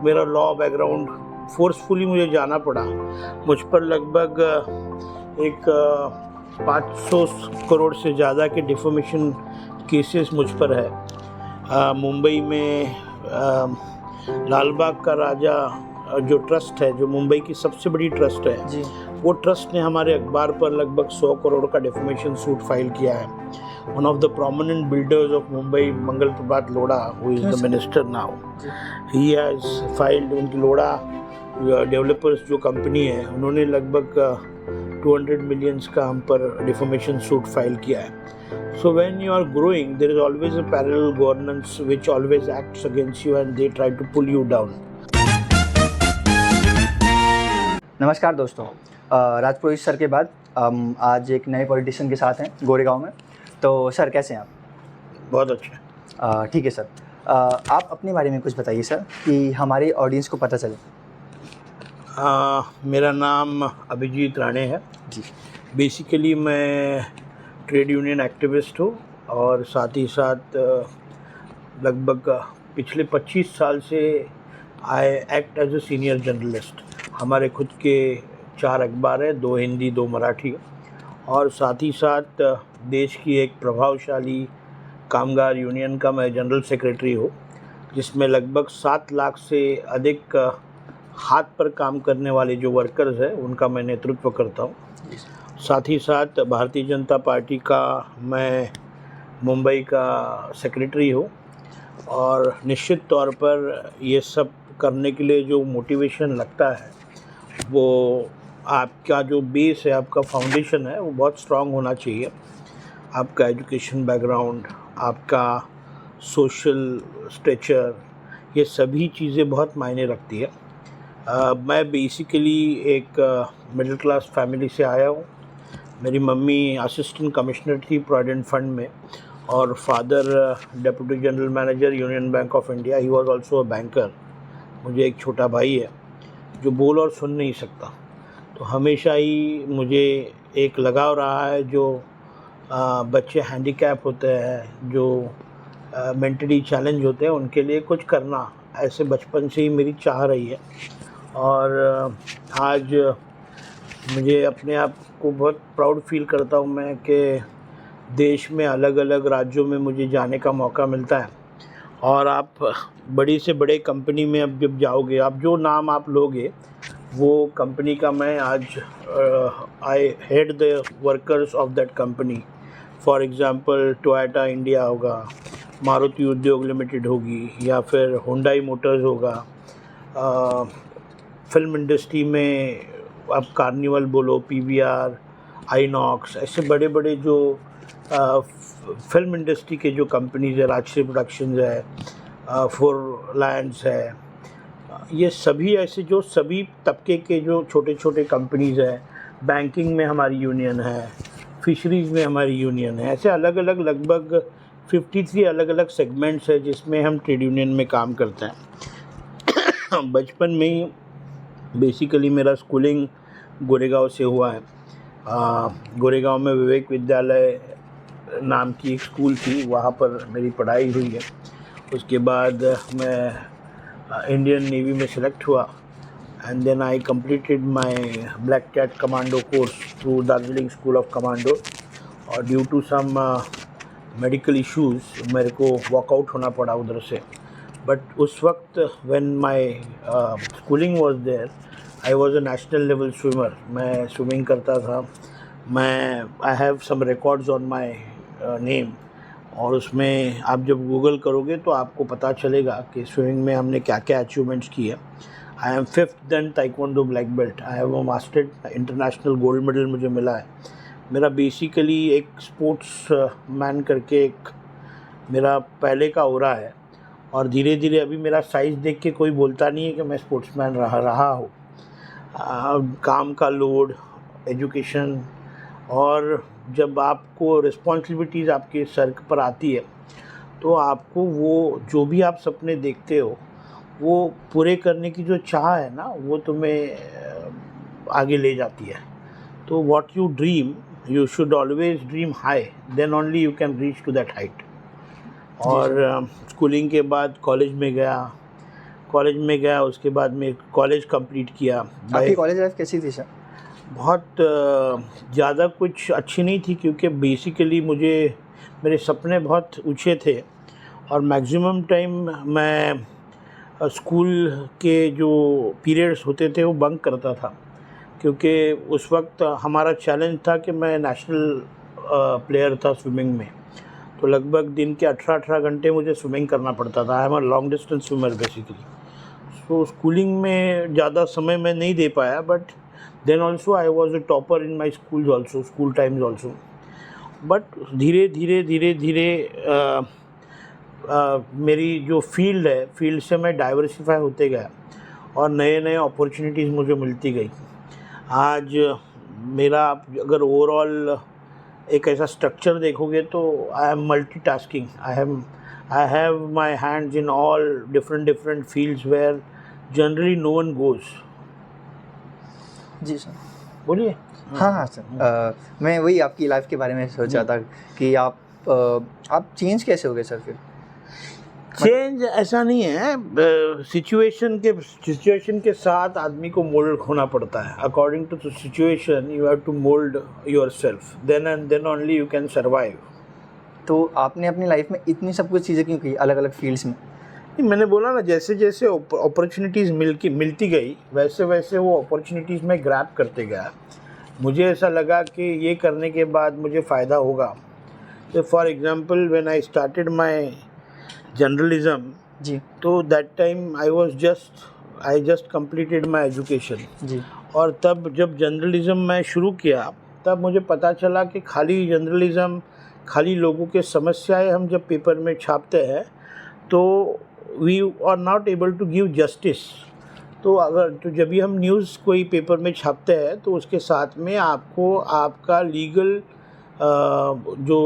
मेरा law background forcefully मुझे जाना पड़ा। मुझ पर लगभग एक 500 करोड़ से ज़्यादा के डिफॉर्मेशन केसेस मुझ पर है। मुंबई में लालबाग का राजा जो ट्रस्ट है, जो मुंबई की सबसे बड़ी ट्रस्ट है जी। वो ट्रस्ट ने हमारे अखबार पर लगभग 100 करोड़ का डिफॉर्मेशन सूट फाइल किया है। One of the prominent builders of Mumbai, Mangal Prabhat Lodha, who is the minister now, he has filed. उनकी लोढ़ा डेवलपर्स जो कंपनी है, उन्होंने लगभग 200 मिलियंस का हम पर डिफॉर्मेशन सूट फाइल किया है। So when you are growing, there is always a parallel governance which always acts against you and they try to pull you down. नमस्कार दोस्तों, राजपुरोहित सर के बाद हम आज एक नए पॉलिटिशियन के साथ हैं गोरेगांव में। तो सर कैसे हैं आप? बहुत अच्छा। ठीक है सर, आप अपने बारे में कुछ बताइए सर कि हमारे ऑडियंस को पता चले। मेरा नाम अभिजीत राणे है जी। बेसिकली मैं ट्रेड यूनियन एक्टिविस्ट हूँ और साथ ही साथ लगभग पिछले 25 साल से I act as a senior journalist. हमारे खुद के 4 अखबार हैं, 2 हिंदी 2 मराठी, और साथ ही साथ देश की एक प्रभावशाली कामगार यूनियन का मैं जनरल सेक्रेटरी हूँ, जिसमें लगभग 7 लाख से अधिक हाथ पर काम करने वाले जो वर्कर्स हैं उनका मैं नेतृत्व करता हूँ। साथ ही साथ भारतीय जनता पार्टी का मैं मुंबई का सेक्रेटरी हूँ, और निश्चित तौर पर ये सब करने के लिए जो मोटिवेशन लगता है वो आपका जो बेस है, आपका फाउंडेशन है, वो बहुत स्ट्रांग होना चाहिए। आपका एजुकेशन बैकग्राउंड, आपका सोशल स्टेचर, ये सभी चीज़ें बहुत मायने रखती है। मैं बेसिकली एक मिडिल क्लास फैमिली से आया हूँ। मेरी मम्मी असिस्टेंट कमिश्नर थी प्रोविडेंट फंड में, और father deputy general manager union bank of India, he was also a banker. मुझे एक छोटा भाई है जो बोल और सुन नहीं सकता, तो हमेशा ही मुझे एक लगाव रहा है जो बच्चे हैंडीकैप होते हैं, जो मेंटली चैलेंज होते हैं, उनके लिए कुछ करना, ऐसे बचपन से ही मेरी चाह रही है। और आज मुझे अपने आप को बहुत प्राउड फील करता हूँ मैं कि देश में अलग अलग राज्यों में मुझे जाने का मौका मिलता है। और आप बड़ी से बड़े कंपनी में अब जब जाओगे, आप जो नाम आप लोगे वो कंपनी का मैं आज I head the workers of that company. For example Toyota India होगा, मारुति उद्योग लिमिटेड होगी, या फिर हुंडई मोटर्स होगा। फिल्म इंडस्ट्री में आप कार्निवल बोलो, पीवीआर, आईनॉक्स, ऐसे बड़े बड़े जो फिल्म इंडस्ट्री के जो कंपनीज़ है, राजश्री प्रोडक्शंस है, फोर लायंस है, ये सभी ऐसे जो सभी तबके के जो छोटे छोटे कंपनीज़ हैं। बैंकिंग में हमारी यूनियन है, फिशरीज़ में हमारी यूनियन है, ऐसे अलग अलग लगभग 53 अलग अलग सेगमेंट्स है जिसमें हम ट्रेड यूनियन में काम करते हैं। बचपन में ही बेसिकली मेरा स्कूलिंग गोरेगांव से हुआ है। गोरेगांव में विवेक विद्यालय नाम की एक स्कूल थी, वहाँ पर मेरी पढ़ाई हुई है। उसके बाद मैं इंडियन नेवी में सेलेक्ट हुआ, and then I completed my Black Cat commando course through Darjeeling school of commando. और due to some medical issues मेरे को वॉकआउट होना पड़ा उधर से। बट उस वक्त when my schooling was there, I was a national level swimmer. मैं स्विमिंग करता था। मैं I have some records on my name, और उसमें आप जब गूगल करोगे तो आपको पता चलेगा कि स्विमिंग में हमने क्या क्या अचीवमेंट्स किए। I am 5th then taekwondo black belt. I have mastered international gold medal मुझे मिला है। मेरा बेसिकली एक स्पोर्ट्स मैन करके एक मेरा पहले का ऑरा है, और धीरे धीरे अभी मेरा साइज़ देख के कोई बोलता नहीं है कि मैं स्पोर्ट्समैन रहा हूँ। काम का लोड, एजुकेशन, और जब आपको रिस्पॉन्सिबिलिटीज़ आपके सर पर आती है तो आपको वो जो भी आप सपने देखते हो वो पूरे करने की जो चाह है ना, वो तुम्हें आगे ले जाती है। तो what you dream, you should always dream high, then only you can reach to that height. और स्कूलिंग के बाद कॉलेज में गया। कॉलेज में गया, उसके बाद में कॉलेज कंप्लीट किया। आपकी कॉलेज लाइफ कैसी थी सर? बहुत ज़्यादा कुछ अच्छी नहीं थी, क्योंकि बेसिकली मेरे सपने बहुत ऊंचे थे और मैक्सिमम टाइम मैं स्कूल के जो पीरियड्स होते थे वो बंक करता था, क्योंकि उस वक्त हमारा चैलेंज था कि मैं नेशनल प्लेयर था स्विमिंग में। तो लगभग दिन के 18-18 घंटे मुझे स्विमिंग करना पड़ता था। I am a long distance swimmer basically. So schooling में ज़्यादा समय मैं नहीं दे पाया, but then also I was a topper in my school also, school times also. But धीरे धीरे मेरी जो फील्ड से मैं डाइवर्सिफाई होते गया और नए नए अपॉर्चुनिटीज़ मुझे मिलती गई। आज मेरा अगर ओवरऑल एक ऐसा स्ट्रक्चर देखोगे तो I am multitasking. I have my hands in all different fields where generally no one goes. जी सर, बोलिए। हाँ सर, मैं वही आपकी लाइफ के बारे में सोच रहा था कि आप चेंज कैसे हो गए सर फिर? चेंज ऐसा नहीं है, सिचुएशन के साथ आदमी को मोल्ड होना पड़ता है। According to the situation you have to mould yourself, then only you can survive. तो आपने अपनी लाइफ में इतनी सब कुछ चीज़ें क्यों की अलग अलग फील्ड्स में? मैंने बोला ना, जैसे जैसे अपॉर्चुनिटीज़ मिलती गई वैसे वैसे वो अपॉर्चुनिटीज़ में ग्रैब करते गया। मुझे ऐसा लगा कि ये करने के बाद मुझे फ़ायदा होगा। तो for example when I started my journalism, जी तो that time I just completed my education. जी और तब जब जर्नलिज्म मैं शुरू किया तब मुझे पता चला कि खाली जर्नलिज्म, खाली लोगों के समस्याएं हम जब पेपर में छापते हैं तो we are not able to give justice. तो जब भी हम न्यूज़ कोई पेपर में छापते हैं तो उसके साथ में आपको आपका लीगल जो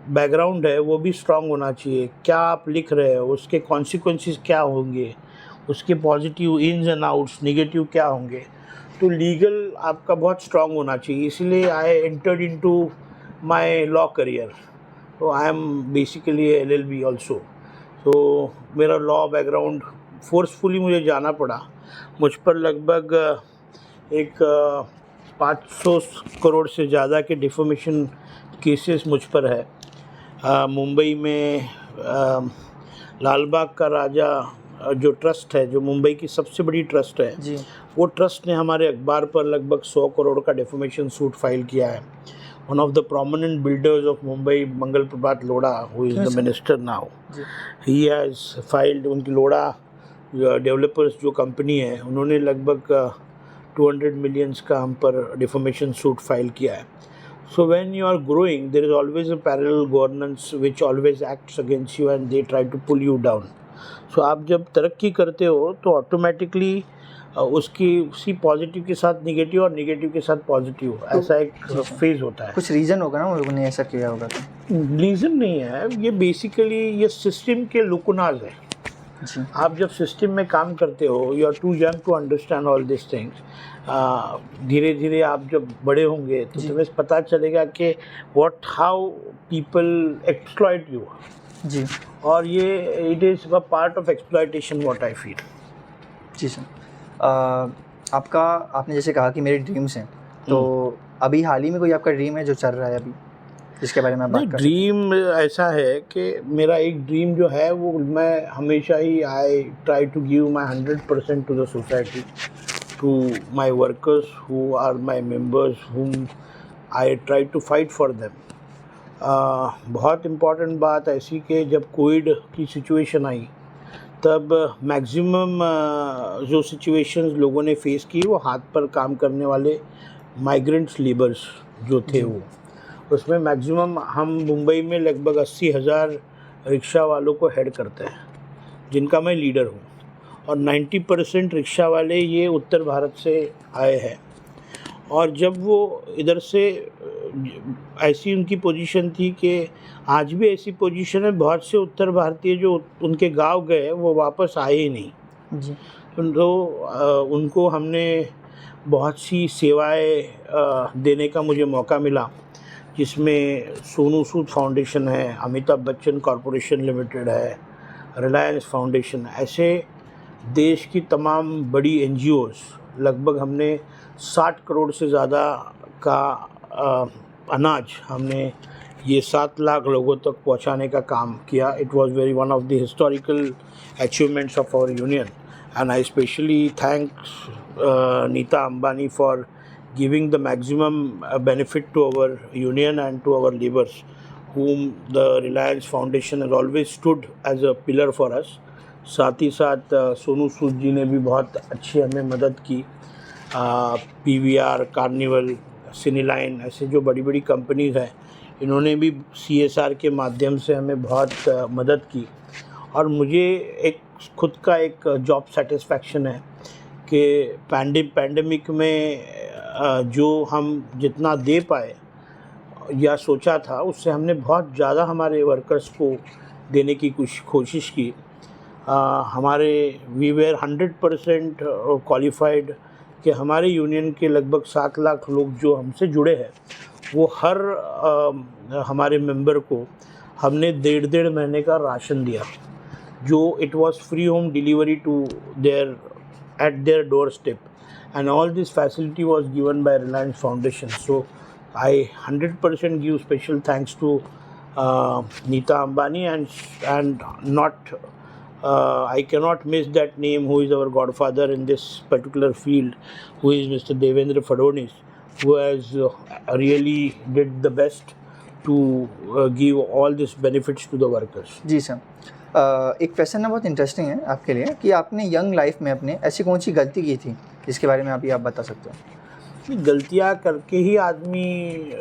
बैकग्राउंड है वो भी स्ट्रांग होना चाहिए। क्या आप लिख रहे हो, उसके कॉन्सिक्वेंसेस क्या होंगे, उसके positive ins and outs, negative क्या होंगे। तो लीगल आपका बहुत स्ट्रांग होना चाहिए। इसलिए I entered into my law career. तो I am basically LLB also. तो मेरा लॉ बैकग्राउंड फोर्सफुली मुझे जाना पड़ा। मुझ पर लगभग एक 500 करोड़ से ज़्यादा के डिफॉर्मेशन केसेस मुझ पर है। मुंबई में लालबाग का राजा जो ट्रस्ट है, जो मुंबई की सबसे बड़ी ट्रस्ट है जी, वो ट्रस्ट ने हमारे अखबार पर लगभग 100 करोड़ का डिफॉर्मेशन सूट फाइल किया है। One of the prominent builders of Mumbai, Mangal Prabhat Lodha, who is the minister now, he has filed. उनकी लोढ़ा डेवलपर्स जो कंपनी है उन्होंने लगभग 200 मिलियंस का हम पर डिफॉर्मेशन सूट फाइल किया है। So when you are growing, there is always a parallel governance which always acts against you and they try to pull you down. So आप जब तरक्की करते हो तो ऑटोमेटिकली उसकी उसी पॉजिटिव के साथ नेगेटिव और नेगेटिव के साथ पॉजिटिव, ऐसा एक फेज होता है। कुछ रीज़न होगा ना उन लोगों ने ऐसा किया होगा? तो रीज़न नहीं है, ये बेसिकली ये सिस्टम के लुकुनाज है। जी, आप जब सिस्टम में काम करते हो, you are too young to understand all this things. धीरे धीरे आप जब बड़े होंगे तो तुम्हें पता चलेगा कि हाउ पीपल एक्सप्लॉइट यू। जी, और ये it is a part of exploitation what I feel. जी सर, आपने जैसे कहा कि मेरे ड्रीम्स हैं, तो अभी हाल ही में कोई आपका ड्रीम है जो चल रहा है अभी, जिसके बारे में आप बात कर सकते हैं? ड्रीम ऐसा है कि मेरा एक ड्रीम जो है वो मैं हमेशा ही I try to give my 100% to the society, to my workers who are my members, whom I try to fight for them. बहुत इम्पॉर्टेंट बात ऐसी कि जब कोविड की सिचुएशन आई तब मैक्सिमम जो सिचुएशंस लोगों ने फेस की वो हाथ पर काम करने वाले माइग्रेंट्स लेबर्स जो थे वो, उसमें मैक्सिमम हम मुंबई में लगभग 80,000 रिक्शा वालों को हेड करते हैं, जिनका मैं लीडर हूँ। और 90% रिक्शा वाले ये उत्तर भारत से आए हैं। और जब वो इधर से ऐसी उनकी पोजीशन थी कि आज भी ऐसी पोजीशन है, बहुत से उत्तर भारतीय जो उनके गांव गए वो वापस आए ही नहीं जी, तो उनको हमने बहुत सी सेवाएं देने का मुझे मौका मिला, जिसमें सोनू सूद फाउंडेशन है, अमिताभ बच्चन कॉरपोरेशन लिमिटेड है, रिलायंस फाउंडेशन, ऐसे देश की तमाम बड़ी एनजीओज़, लगभग हमने 60 करोड़ से ज़्यादा का अनाज हमने ये 7 लाख लोगों तक पहुंचाने का काम किया. It was very one of the historical achievements of our union, and I specially thanks Nita Ambani for giving the maximum benefit to our union and to our laborers, whom the Reliance Foundation has always stood as a pillar for us. साथ ही साथ सोनू सूद जी ने भी बहुत अच्छी हमें मदद की. PVR, carnival, सिनेलाइन, ऐसे जो बड़ी बड़ी कंपनीज़ हैं, इन्होंने भी CSR के माध्यम से हमें बहुत मदद की. और मुझे एक खुद का एक जॉब सेटिस्फैक्शन है कि पैंडेमिक में जो हम जितना दे पाए या सोचा था, उससे हमने बहुत ज़्यादा हमारे वर्कर्स को देने की कोशिश की. हमारे वी वेर 100% क्वालिफाइड कि हमारे यूनियन के लगभग 7 लाख लोग जो हमसे जुड़े हैं, वो हर हमारे मेंबर को हमने 1.5 महीने का राशन दिया, जो it was free home delivery to their at their doorstep, and all this facility was given by Reliance Foundation. So I 100% give special thanks to Neeta Ambani, and not I cannot miss that name, who is our godfather in this particular field, who is Mr. Devendra Fadnavis, who has really did the best to give all these benefits to the workers. जी sir, एक question ना बहुत interesting है आपके लिए कि आपने young life में अपने ऐसी कौन सी गलती की थी जिसके बारे में अभी आप बता सकते हो? गलतियाँ करके ही आदमी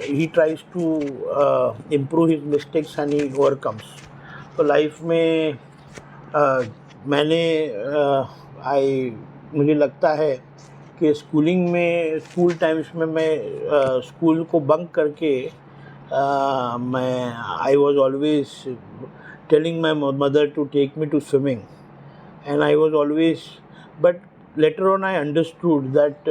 ही tries to improve his mistakes and he overcomes. तो लाइफ में मैंने मुझे लगता है कि स्कूल टाइम्स में मैं स्कूल को बंक करके मैं I was always telling my mother to take me to swimming, and I was always, but later on I understood that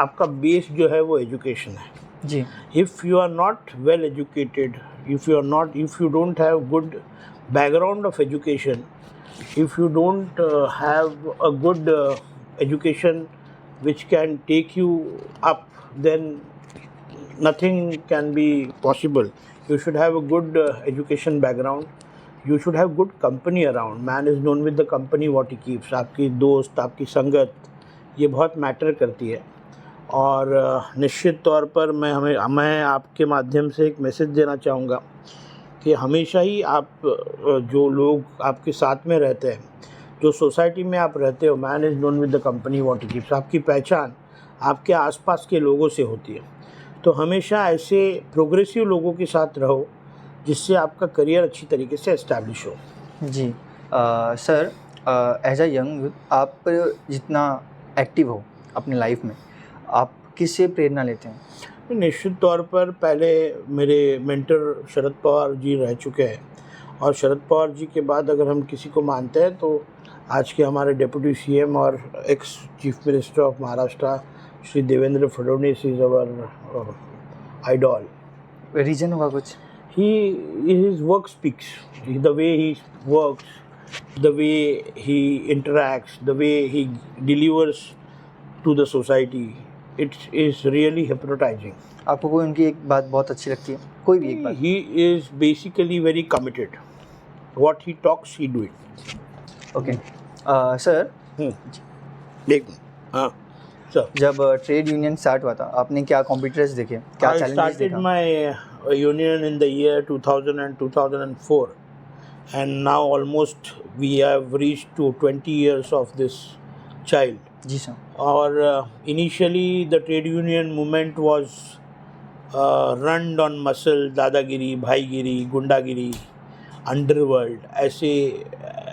आपका बेस जो है वो एजुकेशन है जी. If you are not well educated, if you don't have good background of education, if you don't have a good education which can take you up, then nothing can be possible. You should have a good education background. You should have good company around. Man is known with the company what he keeps. आपकी दोस्त, आपकी संगत, ये बहुत matter करती है. और निश्चित तौर पर मैं आपके माध्यम से एक मैसेज देना चाहूँगा कि हमेशा ही आप जो लोग आपके साथ में रहते हैं, जो सोसाइटी में आप रहते हो, man is known with the company what he keeps. आपकी पहचान आपके आसपास के लोगों से होती है. तो हमेशा ऐसे प्रोग्रेसिव लोगों के साथ रहो जिससे आपका करियर अच्छी तरीके से एस्टैब्लिश हो. जी सर, एज अ यंग आप जितना एक्टिव हो अपने लाइफ में, आप किससे प्रेरणा लेते हैं? निश्चित तौर पर पहले मेरे मेंटर शरद पवार जी रह चुके हैं, और शरद पवार जी के बाद अगर हम किसी को मानते हैं तो आज के हमारे डिप्टी CM और ex chief minister of Maharashtra Shri Devendra Fadnavis is our idol. Reason होगा कुछ? His work speaks. The way he works, the way he interacts, the way he delivers to the society, it is really hypnotizing. आपको कोई उनकी एक बात बहुत अच्छी लगती है? कोई भी एक बात? He is basically very committed. What he talks, he do it. Okay. Sir, देख हाँ सर, जब ट्रेड यूनियन स्टार्ट हुआ था, आपने क्या कॉम्पिटिटर्स देखे, क्या I चैलेंजेस started देखा? my union in the year 2000 and 2004, and now almost we have reached to 20 years of this child. जी सर. और initially the trade union movement was run on muscle, दादागिरी, भाईगिरी, गुंडागिरी, underworld, ऐसे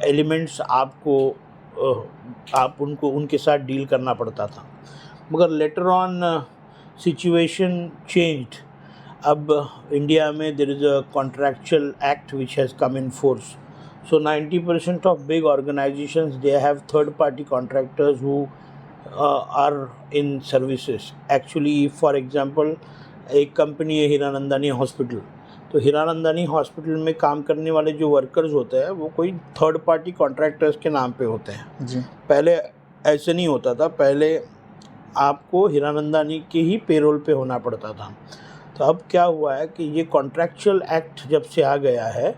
elements आप उनके साथ deal करना पड़ता था. मगर लेटर ऑन सिचुएशन चेंज्ड. अब इंडिया में there is a contractual act which has come in force. So 90% of big organizations, they have third party contractors who are in services. Actually, for example, एक company है Hiranandani hospital, तो Hiranandani hospital में काम करने वाले जो वर्कर्स होते हैं वो कोई थर्ड पार्टी कॉन्ट्रैक्टर्स के नाम पे होते हैं। जी। पहले ऐसे नहीं होता था, पहले आपको हीरानंदानी के ही पेरोल पे होना पड़ता था। तो अब क्या हुआ है कि ये कॉन्ट्रैक्चुअल एक्ट जब से आ गया है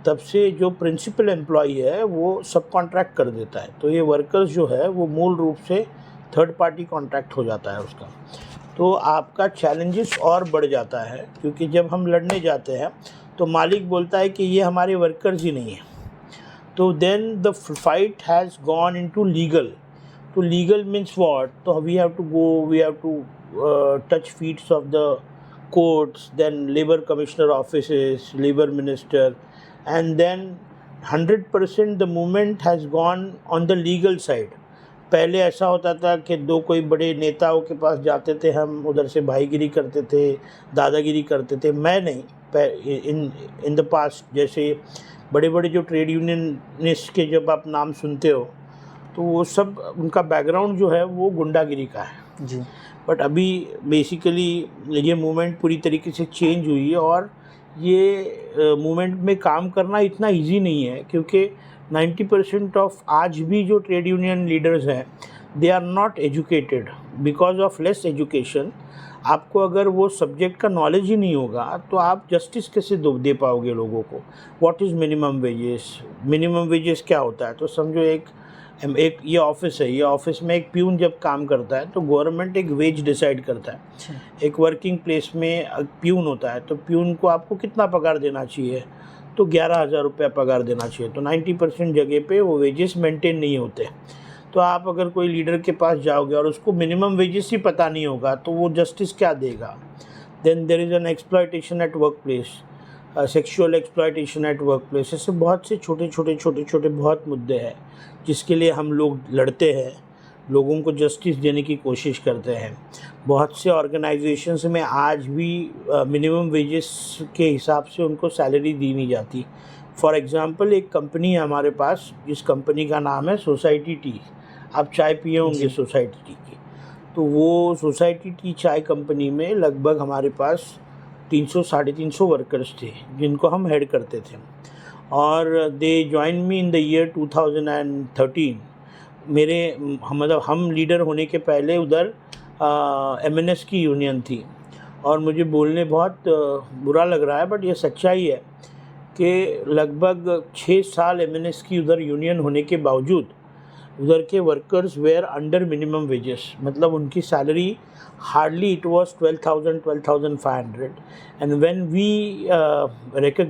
तब से जो प्रिंसिपल एम्प्लॉई है वो सब कॉन्ट्रैक्ट कर देता है, तो ये वर्कर्स जो है वो मूल रूप से थर्ड पार्टी कॉन्ट्रैक्ट हो जाता है उसका। तो आपका चैलेंजेस और बढ़ जाता है, क्योंकि जब हम लड़ने जाते हैं तो मालिक बोलता है कि ये हमारे वर्कर्स ही नहीं हैं, तो then the fight has gone into legal. तो लीगल मीन्स व्हाट, तो we have to touch feets of the courts, then labor commissioner offices, labor minister, and then 100% the movement has gone on the legal side. पहले ऐसा होता था कि दो कोई बड़े नेताओं के पास जाते थे, हम उधर से भाईगिरी करते थे, दादागिरी करते थे। मैं नहीं, इन द पास्ट जैसे बड़े बड़े जो ट्रेड यूनियनिस्ट के जब आप नाम सुनते हो तो वो सब उनका बैकग्राउंड जो है वो गुंडागिरी का है जी। बट अभी बेसिकली ये मूवमेंट पूरी तरीके से चेंज हुई है, और ये मूवमेंट में काम करना इतना इजी नहीं है, क्योंकि 90% ऑफ आज भी जो ट्रेड यूनियन लीडर्स हैं they are not educated because of less education. आपको अगर वो सब्जेक्ट का नॉलेज ही नहीं होगा तो आप जस्टिस कैसे दे पाओगे लोगों को। What is minimum wages, minimum wages क्या होता है, तो समझो एक ये ऑफिस है, ये ऑफिस में एक प्यून जब काम करता है तो गवर्नमेंट एक वेज डिसाइड करता है। एक वर्किंग प्लेस में प्यून होता है, तो प्यून को आपको कितना पगार देना चाहिए, तो 11,000 रुपया पगार देना चाहिए। तो 90% जगह पे वो वेजेस मेंटेन नहीं होते। तो आप अगर कोई लीडर के पास जाओगे और उसको मिनिमम वेजेस ही पता नहीं होगा तो वो जस्टिस क्या देगा। Then there is an exploitation at work place, sexual exploitation at work place. ऐसे बहुत से छोटे छोटे बहुत मुद्दे हैं जिसके लिए हम लोग लड़ते हैं, लोगों को जस्टिस देने की कोशिश करते हैं। बहुत से ऑर्गेनाइजेशंस में आज भी मिनिमम वेजेस के हिसाब से उनको सैलरी दी नहीं जाती। फॉर एग्ज़ाम्पल एक कंपनी है हमारे पास, जिस कंपनी का नाम है सोसाइटी टी। आप चाय पिए होंगे सोसाइटी टी की, तो वो सोसाइटी टी चाय कंपनी में लगभग हमारे पास 300-350 वर्कर्स थे जिनको हम हेड करते थे, और they join me in the year 2013। मेरे मतलब हम लीडर होने के पहले उधर MNS की यूनियन थी, और मुझे बोलने बहुत बुरा लग रहा है बट ये सच्चाई है कि लगभग 6 साल MNS की उधर यूनियन होने के बावजूद उधर के workers were under minimum wages. मतलब उनकी salary hardly it was 12,500, and when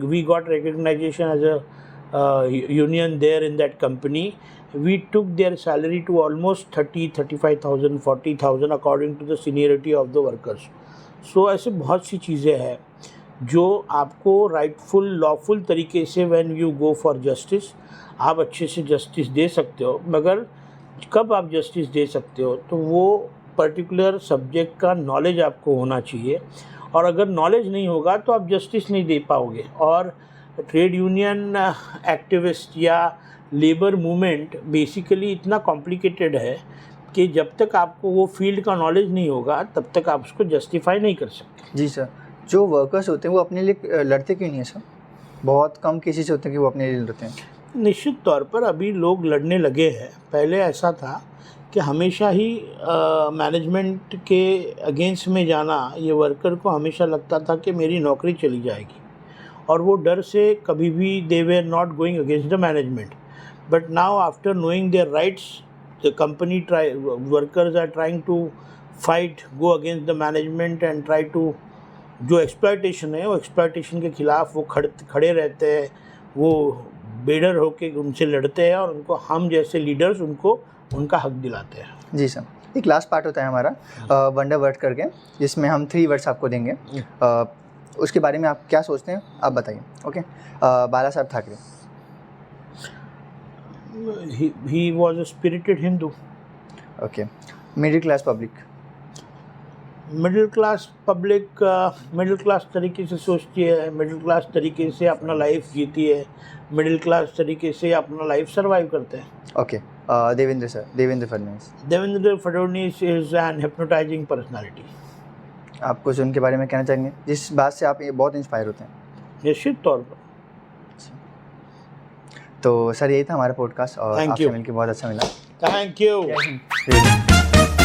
we got recognisation as a union there in that company, we took their salary to almost 35,000, 40,000 according to the seniority of the workers. So ऐसे बहुत सी चीज़ें हैं जो आपको rightful lawful तरीके से when you go for justice आप अच्छे से जस्टिस दे सकते हो, मगर कब आप जस्टिस दे सकते हो तो वो पर्टिकुलर सब्जेक्ट का नॉलेज आपको होना चाहिए, और अगर नॉलेज नहीं होगा तो आप जस्टिस नहीं दे पाओगे। और ट्रेड यूनियन एक्टिविस्ट या लेबर मूवमेंट बेसिकली इतना कॉम्प्लिकेटेड है कि जब तक आपको वो फील्ड का नॉलेज नहीं होगा तब तक आप उसको जस्टिफाई नहीं कर सकते। जी सर, जो वर्कर्स होते हैं वो अपने लिए लड़ते क्यों नहीं है सर? बहुत कम केसेस होते हैं कि वो अपने लिए लड़ते हैं। निश्चित तौर पर अभी लोग लड़ने लगे हैं। पहले ऐसा था कि हमेशा ही मैनेजमेंट के अगेंस्ट में जाना, ये वर्कर को हमेशा लगता था कि मेरी नौकरी चली जाएगी, और वो डर से कभी भी they were not going against the management. But now after knowing their rights, the workers are trying to fight, go against the management and try to, जो exploitation है वो exploitation के खिलाफ वो खड़े रहते हैं, वो बेडर होके उनसे लड़ते हैं, और उनको हम जैसे लीडर्स उनको उनका हक दिलाते हैं। जी सर, एक लास्ट पार्ट होता है हमारा वंडर वर्ड करके, जिसमें हम 3 वर्ड्स आपको देंगे। उसके बारे में आप क्या सोचते हैं आप बताइए। ओके, बाला साहब Thackeray. He was a spirited Hindu. Okay. Middle class public. Middle class public middle class तरीके से सोचती है, मिडिल क्लास तरीके से अपना लाइफ जीती है, मिडिल क्लास तरीके से अपना लाइफ सर्वाइव करते हैं। Okay, Devendra sir, Devendra Fadnavis. Devendra Fadnavis is an hypnotising personality. आप कुछ उनके बारे में कहना चाहेंगे जिस बात से आप ये बहुत इंस्पायर होते हैं? निश्चित तौर पर। तो सर यही था हमारा पॉडकास्ट और Thank आपसे you. मिलकर बहुत अच्छा मिला। Thank you. जय हिंद।